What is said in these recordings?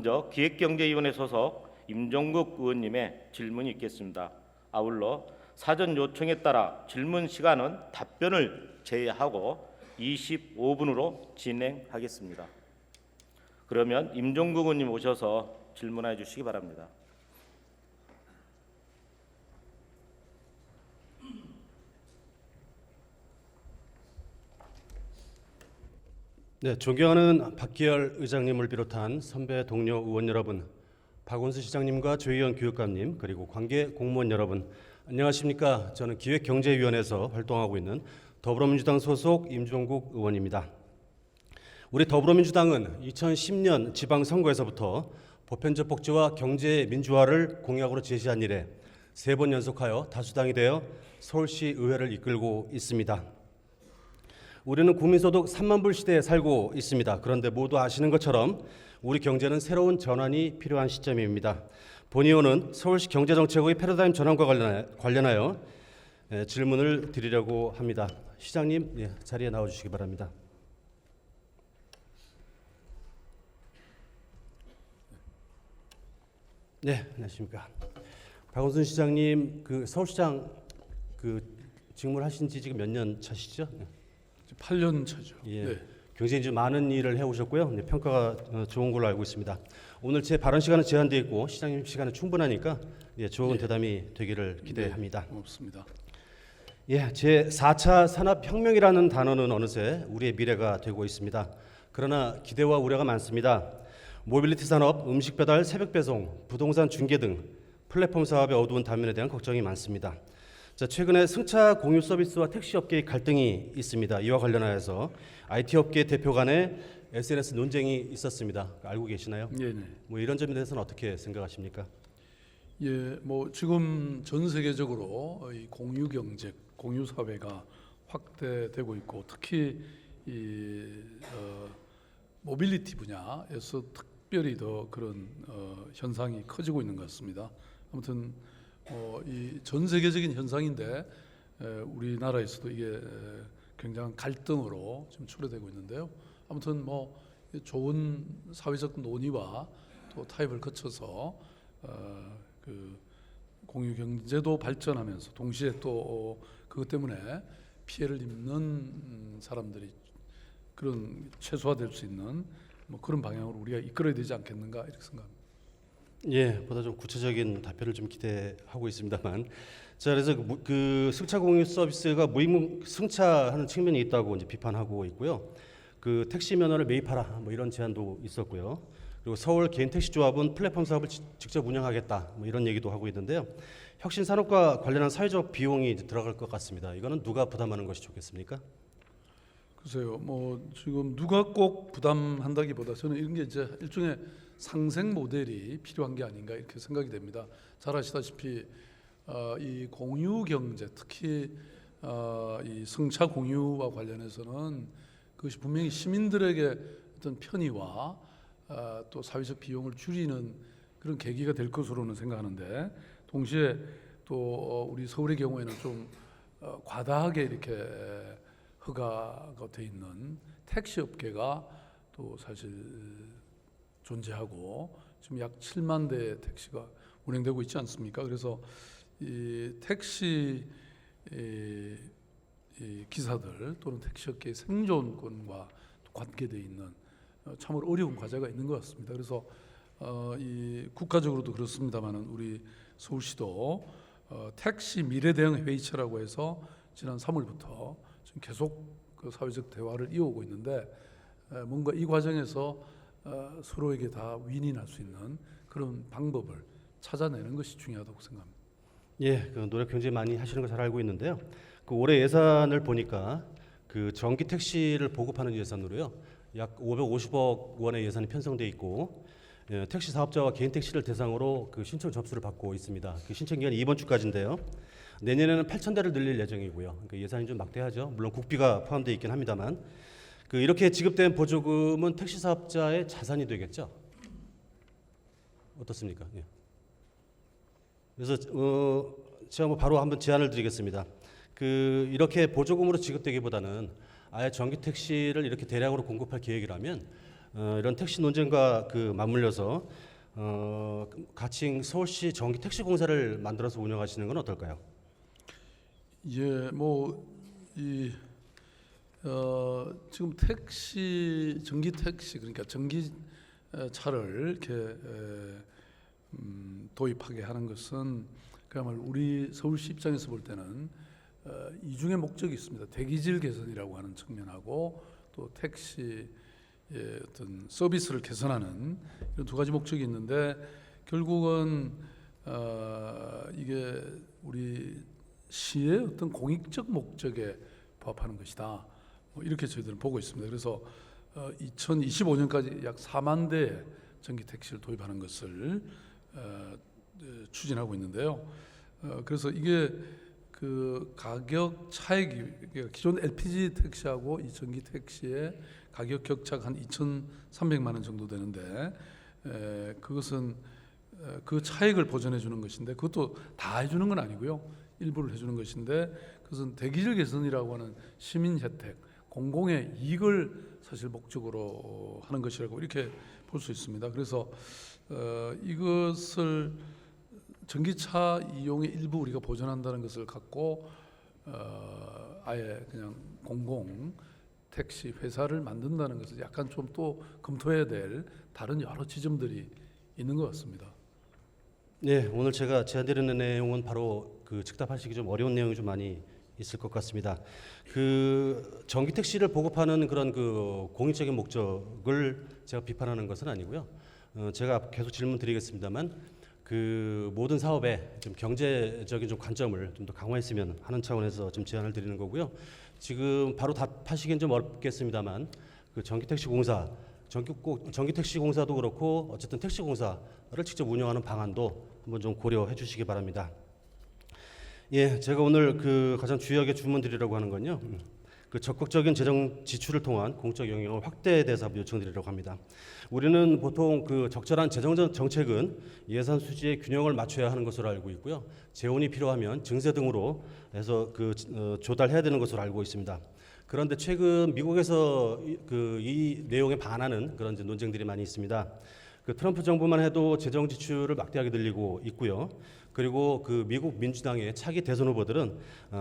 먼저 기획경제위원회 소속 임종국 의원님의 질문이 있겠습니다. 아울러 사전 요청에 따라 질문 시간은 답변을 제외하고 25분으로 진행하겠습니다. 그러면 임종국 의원님 오셔서 질문해 주시기 바랍니다. 네, 존경하는 박기열 의장님을 비롯한 선배 동료 의원 여러분, 박원순 시장님과 조희연 교육감님, 그리고 관계 공무원 여러분, 안녕하십니까? 저는 기획경제위원회에서 활동하고 있는 더불어민주당 소속 임종국 의원입니다. 우리 더불어민주당은 2010년 지방선거에서부터 보편적 복지와 경제 민주화를 공약으로 제시한 이래 3번 연속하여 다수당이 되어 서울시 의회를 이끌고 있습니다. 우리는 국민소득 3만 불 시대에 살고 있습니다. 그런데 모두 아시는 것처럼 우리 경제는 새로운 전환이 필요한 시점입니다. 본 의원은 서울시 경제정책의 패러다임 전환과 관련하여 질문을 드리려고 합니다. 시장님, 자리에 나와주시기 바랍니다. 네, 안녕하십니까. 박원순 시장님, 서울시장 직무를 하신 지 지금 몇 년 차시죠? 8년 차죠. 예, 네. 굉장히 좀 많은 일을 해오셨고요. 평가가 좋은 걸로 알고 있습니다. 오늘 제 발언 시간은 제한되어 있고 시장님 시간은 충분하니까 좋은 대담이 되기를 기대합니다. 고맙습니다. 제 4차 산업혁명이라는 단어는 어느새 우리의 미래가 되고 있습니다. 그러나 기대와 우려가 많습니다. 모빌리티 산업, 음식 배달, 새벽 배송, 부동산 중개 등 플랫폼 사업의 어두운 단면에 대한 걱정이 많습니다. 최근에 승차 공유 서비스와 택시 업계의 갈등이 있습니다. 이와 관련하여서 IT 업계 대표 간의 SNS 논쟁이 있었습니다. 알고 계시나요? 네네. 이런 점에 대해서는 어떻게 생각하십니까? 지금 전 세계적으로 이 공유 경제, 공유 사회가 확대되고 있고 특히 모빌리티 분야에서 특별히 더 그런 현상이 커지고 있는 것 같습니다. 아무튼 이 전 세계적인 현상인데 우리나라에서도 이게 굉장한 갈등으로 지금 초래되고 있는데요. 아무튼 좋은 사회적 논의와 또 타협을 거쳐서 그 공유 경제도 발전하면서 동시에 또 그것 때문에 피해를 입는 사람들이 그런 최소화될 수 있는 그런 방향으로 우리가 이끌어야 되지 않겠는가 이렇게 생각합니다. 보다 좀 구체적인 답변을 좀 기대하고 있습니다만, 그래서 그 승차 공유 서비스가 무임승차하는 측면이 있다고 이제 비판하고 있고요. 그 택시 면허를 매입하라 이런 제안도 있었고요. 그리고 서울 개인 택시 조합은 플랫폼 사업을 직접 운영하겠다 이런 얘기도 하고 있는데요. 혁신 산업과 관련한 사회적 비용이 이제 들어갈 것 같습니다. 이거는 누가 부담하는 것이 좋겠습니까? 글쎄요, 지금 누가 꼭 부담한다기보다 저는 이런 게 이제 일종의 상생 모델이 필요한 게 아닌가 이렇게 생각이 됩니다. 잘 아시다시피 이 공유 경제, 특히 이 승차 공유와 관련해서는 그것이 분명히 시민들에게 어떤 편의와 또 사회적 비용을 줄이는 그런 계기가 될 것으로는 생각하는데, 동시에 또 우리 서울의 경우에는 좀 과다하게 이렇게 허가가 돼 있는 택시 업계가 또 사실 존재하고 지금 약 7만 대의 택시가 운행되고 있지 않습니까? 그래서 이 택시 이 기사들 또는 택시업계의 생존권과 관계되어 있는 참으로 어려운 과제가 있는 것 같습니다. 그래서 이 국가적으로도 그렇습니다만은 우리 서울시도 택시 미래 대응 회의체라고 해서 지난 3월부터 지금 계속 그 사회적 대화를 이어오고 있는데, 뭔가 이 과정에서 서로에게 다 윈이 날 수 있는 그런 방법을 찾아내는 것이 중요하다고 생각합니다. 그 노력 굉장히 많이 하시는 거 잘 알고 있는데요. 그 올해 예산을 보니까 그 전기 택시를 보급하는 예산으로요, 약 550억 원의 예산이 편성돼 있고, 택시 사업자와 개인 택시를 대상으로 그 신청 접수를 받고 있습니다. 그 신청 기간이 이번 주까지인데요. 내년에는 8,000대를 늘릴 예정이고요. 그러니까 예산이 좀 막대하죠. 물론 국비가 포함되어 있긴 합니다만, 이렇게 지급된 보조금은 택시 사업자의 자산이 되겠죠. 어떻습니까? 그래서 제가 바로 한번 제안을 드리겠습니다. 이렇게 보조금으로 지급되기보다는 아예 전기 택시를 이렇게 대량으로 공급할 계획이라면 이런 택시 논쟁과 그 맞물려서 가칭 서울시 전기택시공사를 만들어서 운영하시는 건 어떨까요? 예, 지금 전기 택시 그러니까 전기 차를 이렇게 도입하게 하는 것은 그야말로 우리 서울시 입장에서 볼 때는 이중의 목적이 있습니다. 대기질 개선이라고 하는 측면하고 또 택시의 어떤 서비스를 개선하는 이런 두 가지 목적이 있는데 결국은 이게 우리 시의 어떤 공익적 목적에 부합하는 것이다. 이렇게 저희들은 보고 있습니다. 그래서 2025년까지 약 4만 대의 전기 택시를 도입하는 것을 추진하고 있는데요. 그래서 이게 그 가격 차익이 기존 LPG 택시하고 이 전기 택시의 가격 격차가 한 2,300만 원 정도 되는데 그것은 그 차익을 보전해 주는 것인데 그것도 다 해주는 건 아니고요. 일부를 해주는 것인데 그것은 대기질 개선이라고 하는 시민 혜택, 공공의 이익을 사실 목적으로 하는 것이라고 이렇게 볼 수 있습니다. 그래서 이것을 전기차 이용의 일부 우리가 보전한다는 것을 갖고 아예 그냥 공공 택시 회사를 만든다는 것을 약간 좀 또 검토해야 될 다른 여러 지점들이 있는 것 같습니다. 네, 오늘 제가 제안드리는 내용은 바로 그 즉답하시기 좀 어려운 내용이 좀 많이 있을 것 같습니다. 그 전기 택시를 보급하는 그런 그 공익적인 목적을 제가 비판하는 것은 아니고요. 제가 계속 질문드리겠습니다만 그 모든 사업에 좀 경제적인 좀 관점을 좀 더 강화했으면 하는 차원에서 좀 제안을 드리는 거고요. 지금 바로 답하시긴 좀 어렵겠습니다만 그 전기택시공사도 그렇고 어쨌든 택시공사를 직접 운영하는 방안도 한번 좀 고려해 주시기 바랍니다. 예, 제가 오늘 그 가장 주요하게 주문드리려고 하는 건요. 그 적극적인 재정 지출을 통한 공적 영향을 확대에 대해서 한번 요청드리려고 합니다. 우리는 보통 그 적절한 재정 정책은 예산 수지의 균형을 맞춰야 하는 것으로 알고 있고요. 재원이 필요하면 증세 등으로 해서 조달해야 되는 것으로 알고 있습니다. 그런데 최근 미국에서 이 내용에 반하는 그런 이제 논쟁들이 많이 있습니다. 그 트럼프 정부만 해도 재정 지출을 막대하게 늘리고 있고요. 그리고 그 미국 민주당의 차기 대선 후보들은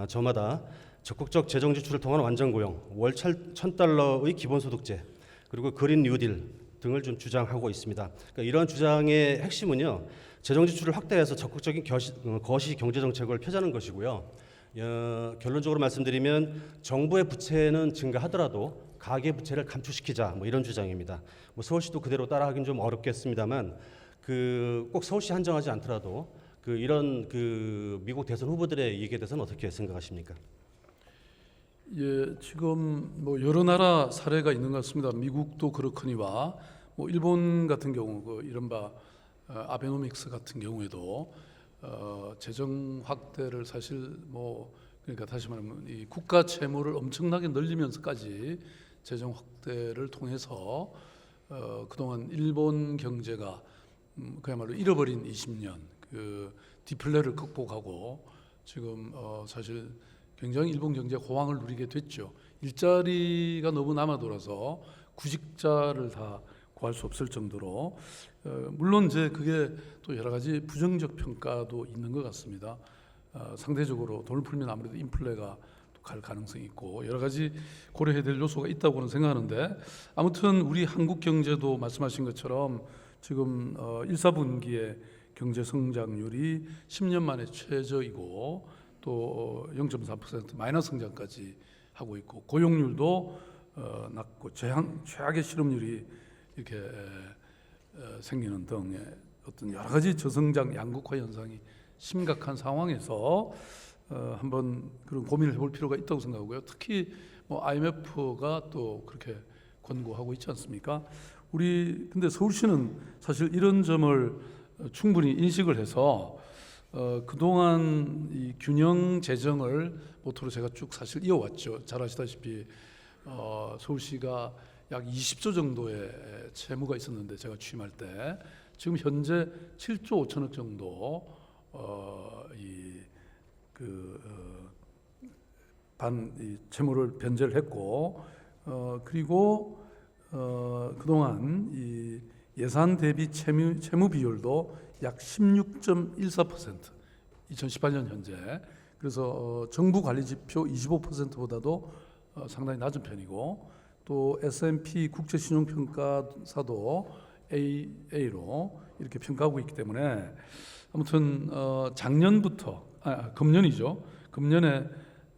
저마다 적극적 재정 지출을 통한 완전 고용, 월 $1,000의 기본소득제, 그리고 그린 뉴딜 등을 좀 주장하고 있습니다. 그러니까 이런 주장의 핵심은요, 재정 지출을 확대해서 적극적인 거시 경제 정책을 펴자는 것이고요. 결론적으로 말씀드리면 정부의 부채는 증가하더라도 가계 부채를 감축시키자, 뭐 이런 주장입니다. 뭐 서울시도 그대로 따라하기는 좀 어렵겠습니다만 꼭 서울시 한정하지 않더라도 이런 미국 대선 후보들의 이익에 대해서는 어떻게 생각하십니까? 예, 지금 뭐 여러 나라 사례가 있는 것 같습니다. 미국도 그렇거니와 뭐 일본 같은 경우 이른바 아베노믹스 같은 경우에도 재정 확대를 사실 그러니까 다시 말하면 이 국가 채무를 엄청나게 늘리면서까지 재정 확대를 통해서 그동안 일본 경제가 그야말로 잃어버린 20년 그 디플레를 극복하고 지금 사실 굉장히 일본 경제 호황을 누리게 됐죠. 일자리가 너무 남아돌아서 구직자를 다 구할 수 없을 정도로 물론 이제 그게 또 여러 가지 부정적 평가도 있는 것 같습니다. 상대적으로 돈을 풀면 아무래도 인플레가 갈 가능성이 있고 여러 가지 고려해야 될 요소가 있다고는 생각하는데 아무튼 우리 한국 경제도 말씀하신 것처럼 지금 1, 4분기에 경제 성장률이 10년 만에 최저이고 또 0.4% 마이너스 성장까지 하고 있고 고용률도 낮고 최악의 실업률이 이렇게 생기는 등의 어떤 여러 가지 저성장 양극화 현상이 심각한 상황에서 한번 그런 고민을 해볼 필요가 있다고 생각하고요. 특히 IMF가 또 그렇게 권고하고 있지 않습니까? 근데 서울시는 사실 이런 점을 충분히 인식을 해서 그동안 이 균형 재정을 모토로 제가 쭉 사실 이어왔죠. 잘 아시다시피 서울시가 약 20조 정도의 채무가 있었는데 제가 취임할 때 지금 현재 7조 5천억 정도 이 채무를 변제를 했고 그리고 그동안 이 예산 대비 채무 비율도 약 16.14%, 2018년 현재. 그래서 정부 관리 지표 25%보다도 상당히 낮은 편이고, 또 S&P 국제신용평가사도 AA로 이렇게 평가하고 있기 때문에 아무튼 작년부터 금년이죠. 금년에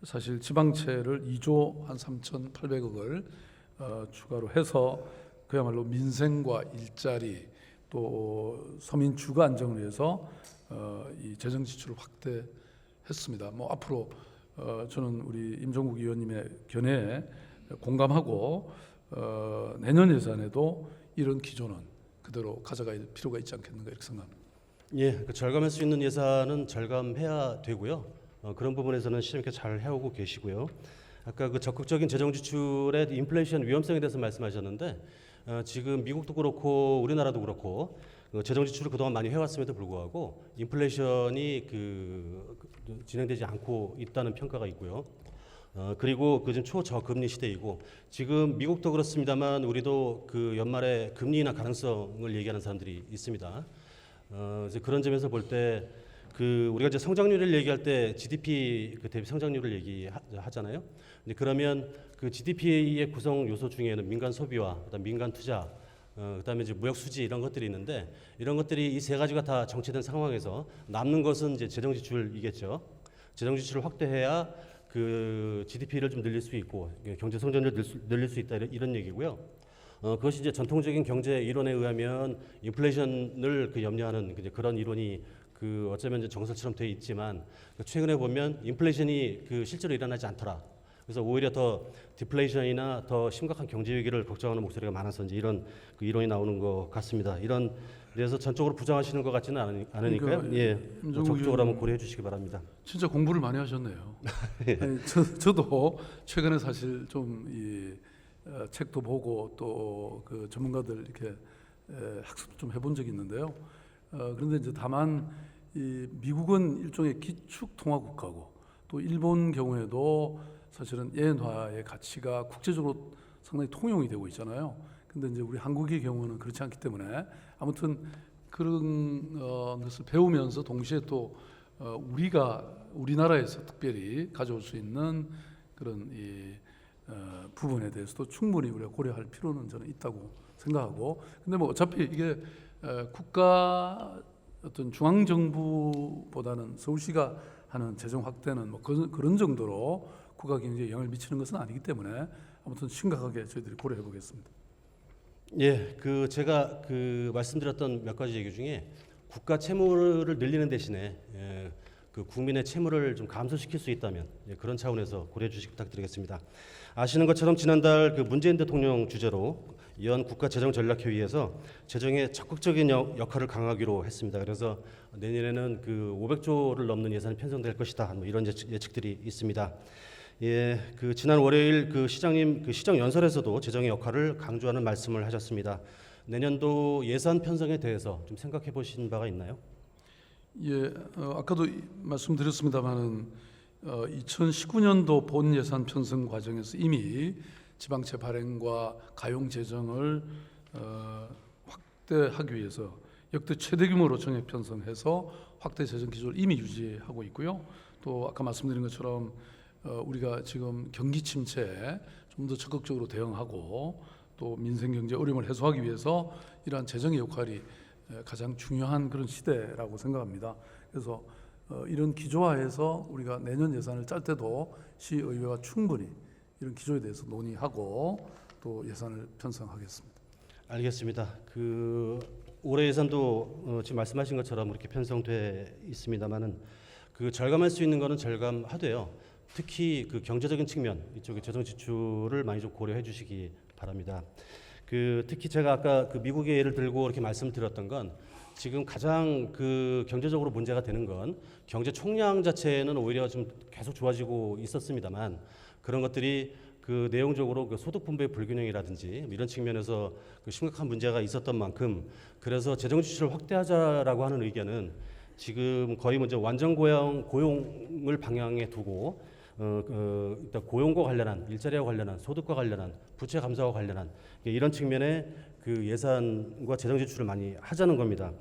사실 지방채를 2조 한 3,800억을 추가로 해서 그야말로 민생과 일자리 또 서민 주거 안정을 위해서 이 재정 지출을 확대했습니다. 뭐 앞으로 저는 우리 임종국 의원님의 견해에 공감하고 내년 예산에도 이런 기조는 그대로 가져갈 필요가 있지 않겠는가 이렇게 생각합니다. 예, 그 절감할 수 있는 예산은 절감해야 되고요. 그런 부분에서는 시장님께 잘 해오고 계시고요. 아까 그 적극적인 재정 지출의 인플레이션 위험성에 대해서 말씀하셨는데 지금 미국도 그렇고 우리나라도 그렇고 재정 지출을 그동안 많이 해왔음에도 불구하고 인플레이션이 진행되지 않고 있다는 평가가 있고요. 그리고 지금 초저금리 시대이고 지금 미국도 그렇습니다만 우리도 그 연말에 금리 인하 가능성을 얘기하는 사람들이 있습니다. 이제 그런 점에서 볼 때 우리가 이제 성장률을 얘기할 때 GDP 대비 성장률을 얘기하잖아요. 근데 그러면 그 GDP의 구성 요소 중에는 민간 소비와 그다음 민간 투자, 그다음에 이제 무역 수지 이런 것들이 있는데 이런 것들이 이 세 가지가 다 정체된 상황에서 남는 것은 이제 재정 지출이겠죠. 재정 지출을 확대해야 그 GDP를 좀 늘릴 수 있고 경제 성장률을 늘릴 수 있다 이런 얘기고요. 그것이 이제 전통적인 경제 이론에 의하면 인플레이션을 염려하는 그런 이론이 어쩌면 이제 정설처럼 돼 있지만 최근에 보면 인플레이션이 실제로 일어나지 않더라. 그래서 오히려 더 디플레이션이나 더 심각한 경제 위기를 걱정하는 목소리가 많아서 이제 이런 이론이 나오는 것 같습니다. 이런 데서 전적으로 부정하시는 것 같지는 않으니까요. 그러니까 예, 적극적으로 한번 고려해 주시기 바랍니다. 진짜 공부를 많이 하셨네요. 아니, 저도 최근에 사실 좀 책도 보고 또 그 전문가들 이렇게 학습도 좀 해본 적이 있는데요. 그런데 이제 다만 이 미국은 일종의 기축 통화 국가고 또 일본 경우에도 사실은 엔화의 가치가 국제적으로 상당히 통용이 되고 있잖아요. 근데 이제 우리 한국의 경우는 그렇지 않기 때문에 아무튼 그런 것을 배우면서 동시에 또 우리나라에서 특별히 가져올 수 있는 그런 부분에 대해서도 충분히 우리가 고려할 필요는 저는 있다고 생각하고, 근데 뭐 어차피 이게 국가 어떤 중앙 정부보다는 서울시가 하는 재정 확대는 뭐 그런 정도로 국가 경제에 영향을 미치는 것은 아니기 때문에 아무튼 심각하게 저희들이 고려해 보겠습니다. 예, 제가 말씀드렸던 몇 가지 얘기 중에 국가 채무를 늘리는 대신에 국민의 채무를 좀 감소시킬 수 있다면 그런 차원에서 고려해 주시기 부탁드리겠습니다. 아시는 것처럼 지난달 문재인 대통령 주재로 연 국가재정전략회의에서 재정의 적극적인 역할을 강화하기로 했습니다. 그래서 내년에는 500조를 넘는 예산이 편성될 것이다. 뭐 이런 예측들이 있습니다. 예, 지난 월요일 시장님 시정 연설에서도 재정의 역할을 강조하는 말씀을 하셨습니다. 내년도 예산 편성에 대해서 좀 생각해 보신 바가 있나요? 예, 아까도 말씀드렸습니다만은 2019년도 본 예산 편성 과정에서 이미 지방채 발행과 가용 재정을 확대하기 위해서 역대 최대 규모로 정액 편성해서 확대 재정 기조를 이미 유지하고 있고요. 또 아까 말씀드린 것처럼 우리가 지금 경기 침체에 좀 더 적극적으로 대응하고 또 민생 경제 어려움을 해소하기 위해서 이러한 재정의 역할이 가장 중요한 그런 시대라고 생각합니다. 그래서 이런 기조화해서 우리가 내년 예산을 짤 때도 시의회와 충분히 이런 기조에 대해서 논의하고 또 예산을 편성하겠습니다. 알겠습니다. 올해 예산도 지금 말씀하신 것처럼 이렇게 편성돼 있습니다만은 절감할 수 있는 거는 절감하되요. 특히 경제적인 측면 이쪽에 재정 지출을 많이 좀 고려해 주시기 바랍니다. 특히 제가 아까 미국의 예를 들고 이렇게 말씀드렸던 건 지금 가장 경제적으로 문제가 되는 건 경제 총량 자체는 오히려 좀 계속 좋아지고 있었습니다만 그런 것들이 내용적으로 소득 분배의 불균형이라든지 이런 측면에서 심각한 문제가 있었던 만큼 그래서 재정 지출을 확대하자라고 하는 의견은 지금 거의 먼저 완전 고용을 방향에 두고 일단 고용과 관련한 일자리와 관련한 소득과 관련한 부채 감사와 관련한 이런 측면의 그 예산과 재정 지출을 많이 하자는 겁니다.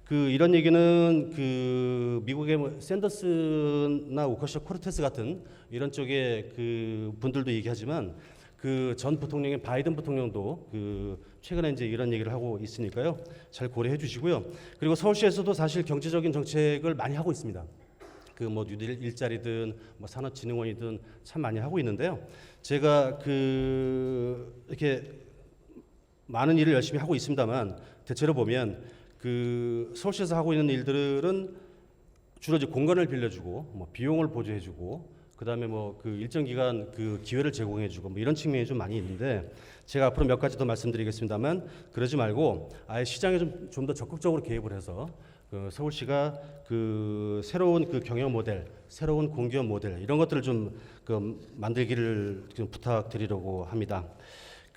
이런 얘기는 미국의 뭐 샌더스나 오카시아 코르테스 같은 이런 쪽의 분들도 얘기하지만 전 부통령인 바이든 부통령도 최근에 이제 이런 얘기를 하고 있으니까요. 잘 고려해 주시고요. 그리고 서울시에서도 사실 경제적인 정책을 많이 하고 있습니다. 뭐 뉴딜 일자리든 뭐 산업진흥원이든 참 많이 하고 있는데요. 제가 이렇게 많은 일을 열심히 하고 있습니다만 대체로 보면 서울시에서 하고 있는 일들은 주로 이제 공간을 빌려주고 뭐 비용을 보조해주고 그다음에 뭐 일정 기간 기회를 제공해주고 뭐 이런 측면이 좀 많이 있는데 제가 앞으로 몇 가지 더 말씀드리겠습니다만 그러지 말고 아예 시장에 좀 더 적극적으로 개입을 해서 서울시가 새로운 경영 모델, 새로운 공기업 모델 이런 것들을 좀 만들기를 좀 부탁드리려고 합니다.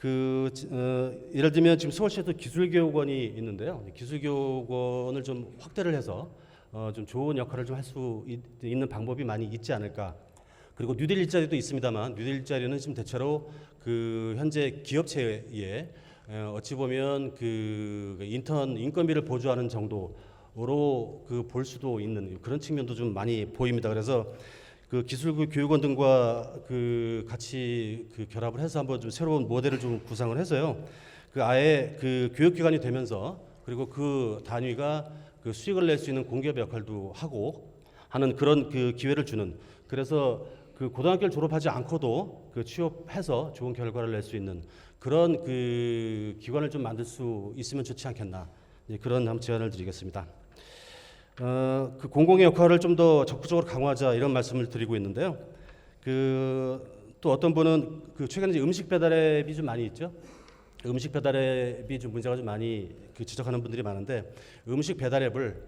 예를 들면 지금 서울시에도 기술교육원이 있는데요. 기술교육원을 좀 확대를 해서 좀 좋은 역할을 좀 할 수 있는 방법이 많이 있지 않을까. 그리고 뉴딜 일자리도 있습니다만 뉴딜 일자리는 지금 대체로 현재 기업체에 어찌 보면 인턴 인건비를 보조하는 정도로 볼 수도 있는 그런 측면도 좀 많이 보입니다. 그래서 기술교육원 등과 같이 결합을 해서 한번 좀 새로운 모델을 좀 구상을 해서요. 아예 교육기관이 되면서 그리고 단위가 수익을 낼 수 있는 공기업의 역할도 하고 하는 그런 기회를 주는 그래서 고등학교를 졸업하지 않고도 취업해서 좋은 결과를 낼 수 있는 그런 기관을 좀 만들 수 있으면 좋지 않겠나 그런 한번 제안을 드리겠습니다. 공공의 역할을 좀 더 적극적으로 강화하자 이런 말씀을 드리고 있는데요. 또 어떤 분은 최근에 이제 음식 배달 앱이 좀 많이 있죠. 음식 배달 앱이 좀 문제가 좀 많이 지적하는 분들이 많은데 음식 배달 앱을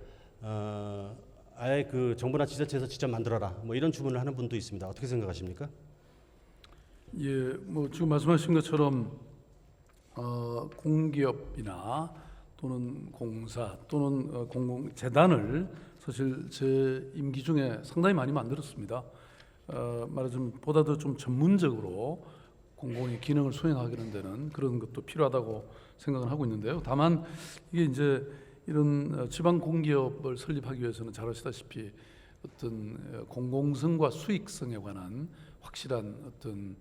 아예 정부나 지자체에서 직접 만들어라 뭐 이런 주문을 하는 분도 있습니다. 어떻게 생각하십니까? 예, 뭐 지금 말씀하신 것처럼 공기업이나 또는 공사 또는 공공재단을 사실 제 임기 중에 상당히 많이 만들었습니다. 말하자면 보다도 좀 전문적으로 공공의 기능을 수행하는 데는 그런 것도 필요하다고 생각을 하고 있는데요. 다만 이게 이제 이런 지방 공기업을 설립하기 위해서는 잘 아시다시피 어떤 공공성과 수익성에 관한 확실한 어떤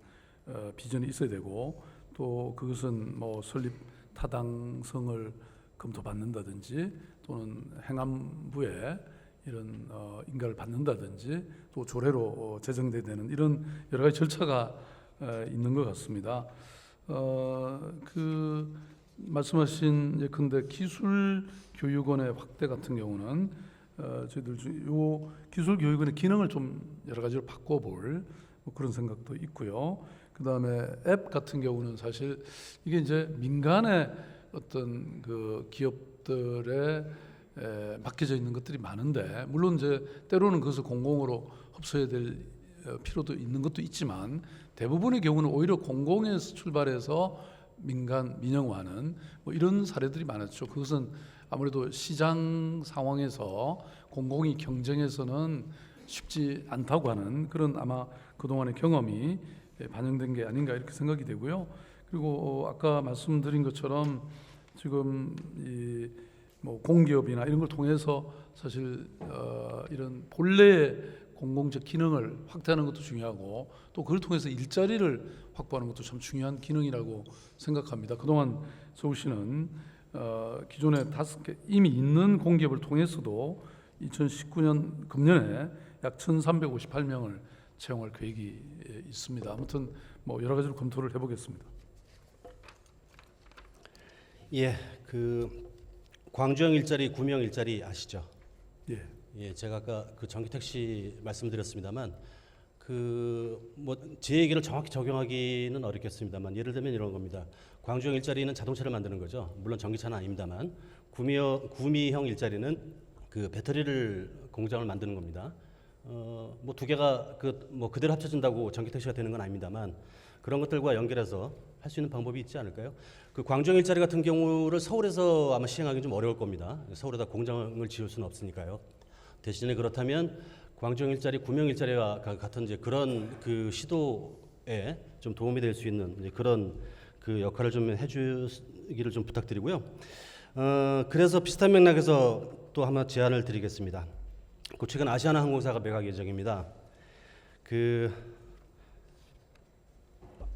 비전이 있어야 되고 또 그것은 뭐 설립 타당성을 검토받는다든지 또는 행안부에 이런 인가를 받는다든지 또 조례로 제정되는 이런 여러 가지 절차가 있는 것 같습니다. 말씀하신 예컨대 기술교육원의 확대 같은 경우는 저희들 요 기술교육원의 기능을 좀 여러 가지로 바꿔볼 뭐 그런 생각도 있고요. 그 다음에 앱 같은 경우는 사실 이게 이제 민간의 어떤 기업들에 맡겨져 있는 것들이 많은데 물론 이제 때로는 그것을 공공으로 흡수해야 될 필요도 있는 것도 있지만 대부분의 경우는 오히려 공공에서 출발해서 민영화는 뭐 이런 사례들이 많았죠. 그것은 아무래도 시장 상황에서 공공이 경쟁에서는 쉽지 않다고 하는 그런 아마 그동안의 경험이 반영된 게 아닌가 이렇게 생각이 되고요. 그리고 아까 말씀드린 것처럼 지금 뭐 공기업이나 이런 걸 통해서 사실 이런 본래의 공공적 기능을 확대하는 것도 중요하고 또 그걸 통해서 일자리를 확보하는 것도 참 중요한 기능이라고 생각합니다. 그동안 서울시는 기존에 5개 이미 있는 공기업을 통해서도 2019년 금년에 약 1,358명을 채용할 계획이 있습니다. 아무튼 뭐 여러 가지로 검토를 해보겠습니다. 예, 광주형 일자리, 구미형 일자리 아시죠? 예. 예, 제가 아까 전기 택시 말씀드렸습니다만 뭐 제 얘기를 정확히 적용하기는 어렵겠습니다만 예를 들면 이런 겁니다. 광주형 일자리는 자동차를 만드는 거죠. 물론 전기차는 아닙니다만 구미형 일자리는 배터리를 공장을 만드는 겁니다. 뭐 두 개가 뭐 그대로 합쳐진다고 전기 택시가 되는 건 아닙니다만 그런 것들과 연결해서 할 수 있는 방법이 있지 않을까요? 광주형 일자리 같은 경우를 서울에서 아마 시행하기 좀 어려울 겁니다. 서울에다 공장을 지을 수는 없으니까요. 대신에 그렇다면 광주형 일자리, 구명 일자리와 같은 이제 그런 그 시도에 좀 도움이 될 수 있는 이제 그런 그 역할을 좀 해주기를 좀 부탁드리고요. 그래서 비슷한 맥락에서 또 한번 제안을 드리겠습니다. 최근 아시아나항공사가 매각 예정입니다.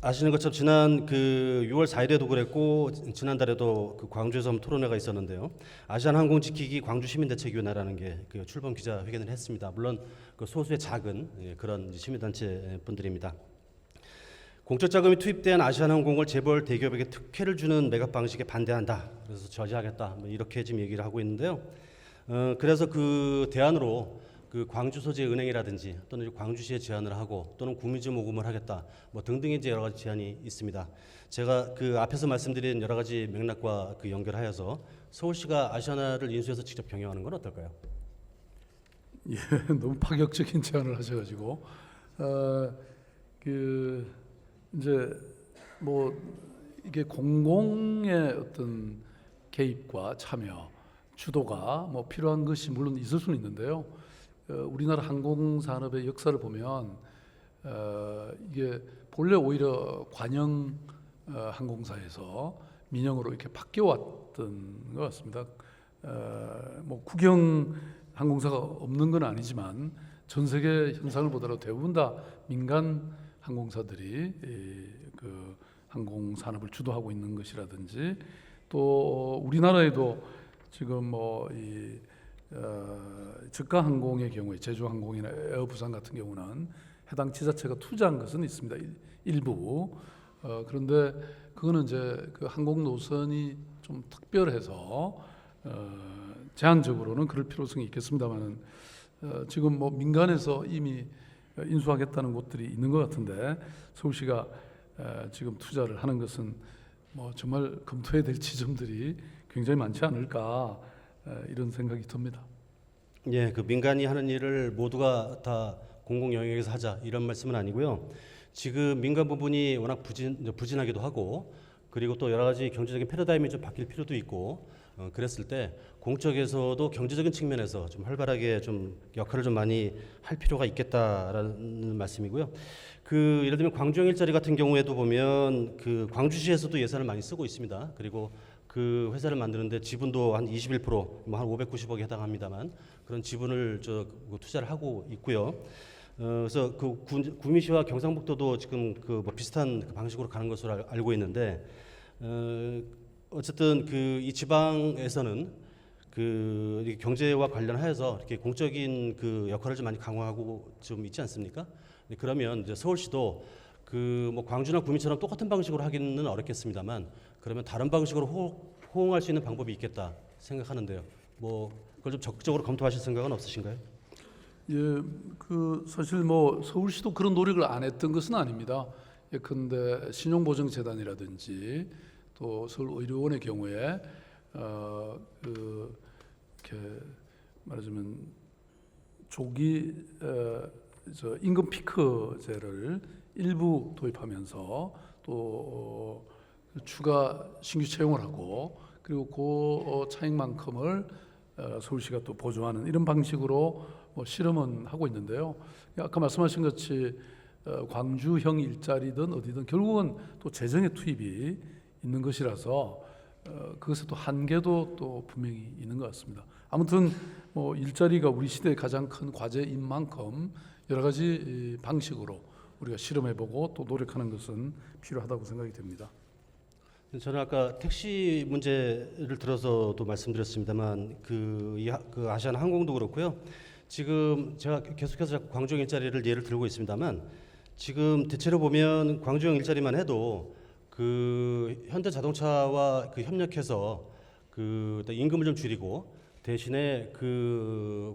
아시는 것처럼 지난 6월 4일에도 그랬고 지난달에도 광주에서 한번 토론회가 있었는데요. 아시아나항공 지키기 광주 시민대책위원회라는 게 출범 기자회견을 했습니다. 물론 소수의 작은 그런 시민단체 분들입니다. 공적 자금이 투입된 아시아나항공을 재벌 대기업에게 특혜를 주는 매각 방식에 반대한다. 그래서 저지하겠다. 이렇게 지금 얘기를 하고 있는데요. 그래서 그 대안으로 광주 소재 은행이라든지 또는 광주시에 제안을 하고 또는 국민지 모금을 하겠다. 등등의 이제 여러 가지 제안이 있습니다. 제가 앞에서 말씀드린 여러 가지 맥락과 연결하여서 서울시가 아시아나를 인수해서 직접 경영하는 건 어떨까요? 예, 너무 파격적인 제안을 하셔가지고 이제 이게 공공의 어떤 개입과 참여, 주도가 필요한 것이 물론 있을 수는 있는데요. 우리나라 항공산업의 역사를 보면 이게 본래 오히려 관영 항공사에서 민영으로 이렇게 바뀌어 왔던 것 같습니다. 국영 항공사가 없는 건 아니지만 전 세계 현상을 보더라도 대부분 다 민간 항공사들이 그 항공산업을 주도하고 있는 것이라든지 또 우리나라에도 지금 저가 항공의 경우에 제주항공이나 에어부산 같은 경우는 해당 지자체가 투자한 것은 있습니다. 일부. 그런데 그거는 이제 그 항공 노선이 좀 특별해서 제한적으로는 그럴 필요성이 있겠습니다만은 지금 민간에서 이미 인수하겠다는 곳들이 있는 것 같은데 서울시가 지금 투자를 하는 것은 정말 검토해야 될 지점들이 굉장히 많지 않을까 이런 생각이 듭니다. 예, 민간이 하는 일을 모두가 다 공공 영역에서 하자 이런 말씀은 아니고요. 지금 민간 부분이 워낙 부진하기도 하고 그리고 또 여러 가지 경제적인 패러다임이 좀 바뀔 필요도 있고 그랬을 때 공적에서도 경제적인 측면에서 좀 활발하게 좀 역할을 좀 많이 할 필요가 있겠다라는 말씀이고요. 예를 들면 광주형 일자리 같은 경우에도 보면 광주시에서도 예산을 많이 쓰고 있습니다. 그리고 회사를 만드는데 지분도 한 21%, 한 590억에 해당합니다만 그런 지분을 투자를 하고 있고요. 그래서 구미시와 경상북도도 지금 비슷한 방식으로 가는 것으로 알고 있는데 어쨌든 이 지방에서는 경제와 관련하여서 이렇게 공적인 역할을 좀 많이 강화하고 좀 있지 않습니까? 그러면 이제 서울시도 광주나 구미처럼 똑같은 방식으로 하기는 어렵겠습니다만 그러면 다른 방식으로 호응할 수 있는 방법이 있겠다 생각하는데요. 그걸 좀 적극적으로 검토하실 생각은 없으신가요? 예, 사실 서울시도 그런 노력을 안 했던 것은 아닙니다. 예컨대 신용보증재단이라든지 또 서울의료원의 경우에 이렇게 말하자면 조기 임금 피크제를 일부 도입하면서 또 추가 신규 채용을 하고 그리고 그 차익만큼을 서울시가 또 보조하는 이런 방식으로 실험은 하고 있는데요. 아까 말씀하신 것이 광주형 일자리든 어디든 결국은 또 재정의 투입이 있는 것이라서 그것에 또 한계도 또 분명히 있는 것 같습니다. 아무튼 일자리가 우리 시대의 가장 큰 과제인 만큼 여러 가지 방식으로 우리가 실험해보고 또 노력하는 것은 필요하다고 생각이 됩니다. 저는 아까 택시 문제를 들어서도 말씀드렸습니다만 아시아나 항공도 그렇고요. 지금 제가 계속해서 자꾸 광주형 일자리를 예를 들고 있습니다만 지금 대체로 보면 광주형 일자리만 해도 현대자동차와 협력해서 임금을 좀 줄이고 대신에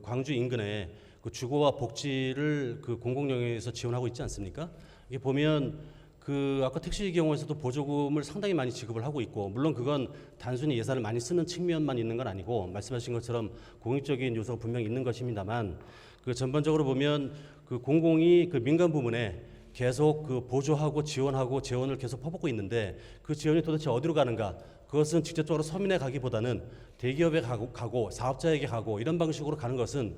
광주 인근에 주거와 복지를 공공 영역에서 지원하고 있지 않습니까? 이게 보면 아까 택시 경우에서도 보조금을 상당히 많이 지급을 하고 있고 물론 그건 단순히 예산을 많이 쓰는 측면만 있는 건 아니고 말씀하신 것처럼 공익적인 요소가 분명히 있는 것입니다만 전반적으로 보면 공공이 민간 부문에 계속 보조하고 지원하고 재원을 계속 퍼붓고 있는데 그 지원이 도대체 어디로 가는가 그것은 직접적으로 서민에 가기보다는 대기업에 가고 사업자에게 가고 이런 방식으로 가는 것은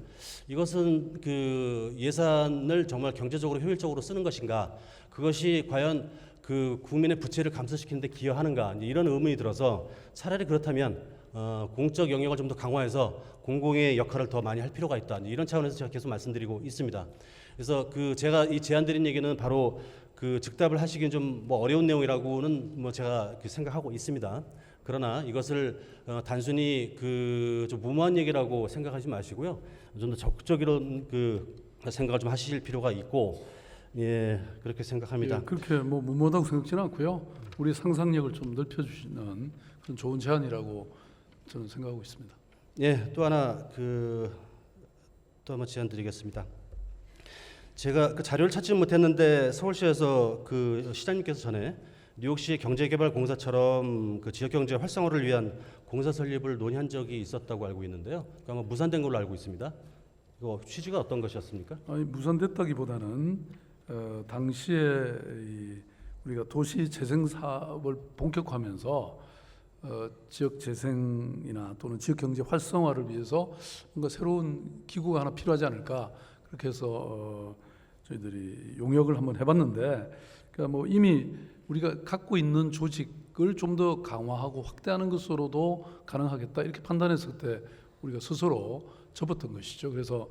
이것은 그 예산을 정말 경제적으로 효율적으로 쓰는 것인가, 그것이 과연 그 국민의 부채를 감소시키는 데 기여하는가, 이제 이런 의문이 들어서 차라리 그렇다면 공적 영역을 좀 더 강화해서 공공의 역할을 더 많이 할 필요가 있다, 이런 차원에서 제가 계속 말씀드리고 있습니다. 그래서 그 제가 이 제안드린 얘기는 바로 그 즉답을 하시기는 좀 뭐 어려운 내용이라고는 뭐 제가 그 생각하고 있습니다. 그러나 이것을 단순히 그 좀 무모한 얘기라고 생각하지 마시고요, 좀 더 적극적으로 그 생각을 좀 하실 필요가 있고, 예, 그렇게 생각합니다. 예, 그렇게 뭐 무모하다고 생각지는 않고요. 우리 상상력을 좀 넓혀주시는 그런 좋은 제안이라고 저는 생각하고 있습니다. 예, 또 하나 또 한번 제안 드리겠습니다. 제가 그 자료를 찾지 못했는데 서울시에서 그 시장님께서 전에 뉴욕시 경제개발공사처럼 그 지역 경제 활성화를 위한 공사 설립을 논의한 적이 있었다고 알고 있는데요. 그 아마 무산된 걸로 알고 있습니다. 이거 취지가 어떤 것이었습니까? 아니, 무산됐다기보다는 당시에 우리가 도시 재생 사업을 본격화하면서 지역 재생이나 또는 지역 경제 활성화를 위해서 뭔가 새로운 기구가 하나 필요하지 않을까, 그렇게 해서 저희들이 용역을 한번 해봤는데, 그러니까 뭐 이미 우리가 갖고 있는 조직을 좀 더 강화하고 확대하는 것으로도 가능하겠다, 이렇게 판단했을 때 우리가 스스로 접었던 것이죠. 그래서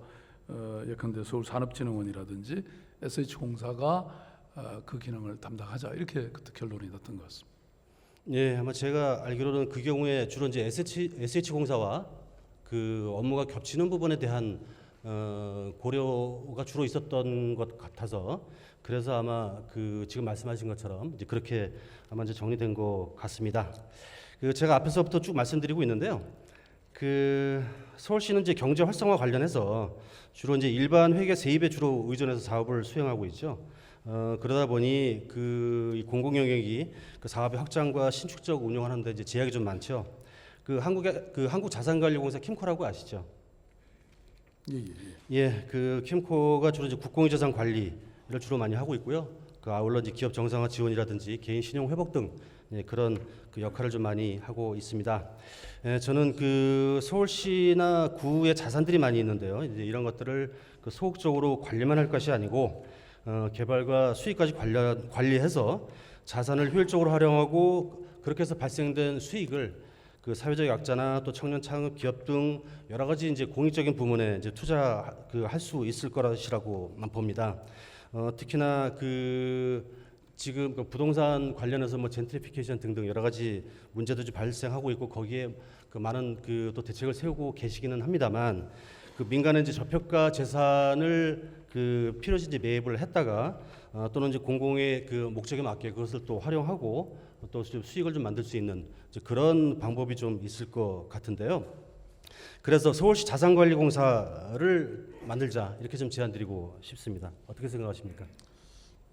예컨대 서울산업진흥원이라든지 SH공사가 그 기능을 담당하자, 이렇게 그때 결론이 났던 것 같습니다. 예, 아마 제가 알기로는 그 경우에 주로 이제 SH공사와 그 업무가 겹치는 부분에 대한 고려가 주로 있었던 것 같아서, 그래서 아마 그 지금 말씀하신 것처럼 이제 그렇게 아마 이제 정리된 것 같습니다. 그 제가 앞에서부터 쭉 말씀드리고 있는데요. 그 서울시는 이제 경제 활성화 관련해서 주로 이제 일반 회계 세입에 주로 의존해서 사업을 수행하고 있죠. 그러다 보니 이 공공 영역이 그 사업의 확장과 신축적 운영하는데 이제 제약이 좀 많죠. 그 한국자산관리공사 킴코라고 아시죠? 예, 그 킴코가 주로 이제 국공유 자산 관리를 주로 많이 하고 있고요. 그 아울러 이제 기업 정상화 지원이라든지 개인 신용 회복 등 그런 그 역할을 좀 많이 하고 있습니다. 예, 저는 그 서울시나 구의 자산들이 많이 있는데요. 이제 이런 것들을 그 소극적으로 관리만 할 것이 아니고 개발과 수익까지 관리해서 자산을 효율적으로 활용하고, 그렇게 해서 발생된 수익을 그 사회적 약자나 또 청년 창업 기업 등 여러 가지 이제 공익적인 부문에 이제 투자 할 수 있을 것이라고만 봅니다. 특히나 지금 그 부동산 관련해서 뭐 젠트리피케이션 등등 여러 가지 문제도 좀 발생하고 있고, 거기에 그 많은 또 대책을 세우고 계시기는 합니다만, 그 민간의 이제 저평가 재산을 필요시 이제 매입을 했다가 또는 이제 공공의 그 목적에 맞게 그것을 또 활용하고 또 좀 수익을 좀 만들 수 있는 이제 그런 방법이 좀 있을 것 같은데요. 그래서 서울시 자산관리공사를 만들자, 이렇게 좀 제안드리고 싶습니다. 어떻게 생각하십니까?